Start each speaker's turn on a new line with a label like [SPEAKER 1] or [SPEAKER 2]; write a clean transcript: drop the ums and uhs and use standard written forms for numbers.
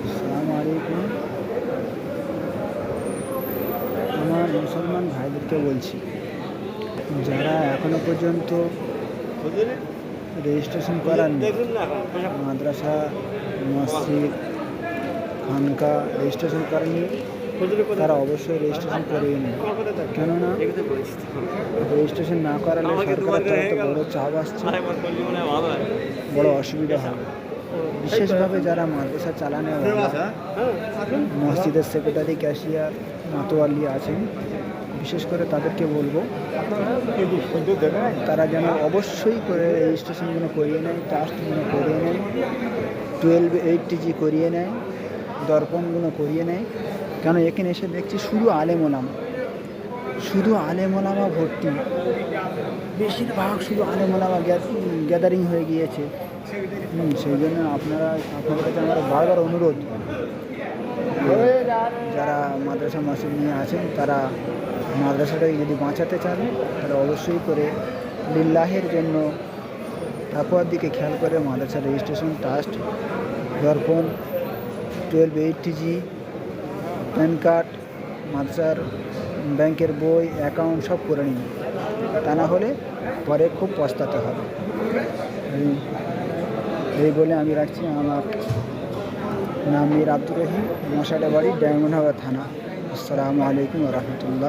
[SPEAKER 1] আসসালামু আলাইকুম। আমার মুসলমান ভাইদেরকে বলছি, যারা এখনো পর্যন্ত রেজিস্ট্রেশন করাননি, মাদ্রাসা, মসজিদ, খানকা রেজিস্ট্রেশন করেনি, তারা অবশ্যই রেজিস্ট্রেশন করিয়ে নেবে। কেননা রেজিস্ট্রেশন না করালে সরকারের তরফে বড় চাপ আসছে, বড় অসুবিধা হবে। বিশেষভাবে যারা মাদ্রাসা চালানো, মসজিদের সেক্রেটারি, ক্যাশিয়ার, মাতোয়ালি আছেন, বিশেষ করে তাদেরকে বলবো তারা যেন অবশ্যই করে রেজিস্ট্রেশনগুলো করিয়ে নেয়, ট্রাস্টগুলো করিয়ে নেয়, 12-8TG করিয়ে নেয়, দর্পণগুলো করিয়ে নেয়। কেন এখানে এসে দেখছি শুধু আলেমোলামা ভর্তি, বেশিরভাগ শুধু আলেমোলামা গ্যাদারিং হয়ে গিয়েছে। সেই জন্য আপনাদের কাছে আমার বারবার অনুরোধ, যারা মাদ্রাসা মসজিদ নিয়ে আছেন তারা মাদ্রাসাটাকে যদি বাঁচাতে চান, তারা অবশ্যই করে লিল্লাহের জন্য তাকওয়ার দিকে খেয়াল করে মাদ্রাসা রেজিস্ট্রেশন, ট্রাস্ট, দর্পণ, 12-8TG, প্যান কার্ড, মাদ্রাসার ব্যাংকের বই, অ্যাকাউন্ট সব করে নিন। তা না হলে পরে খুব পস্তাতে হবে। এই বলে আমি রাখছি। আমার নাম মীর আব্দুর রহিম, মশাটা বাড়ি, ডায়মন্ড হাওড়া থানা। আসসালামু আলাইকুম ওয়া রাহমাতুল্লাহ।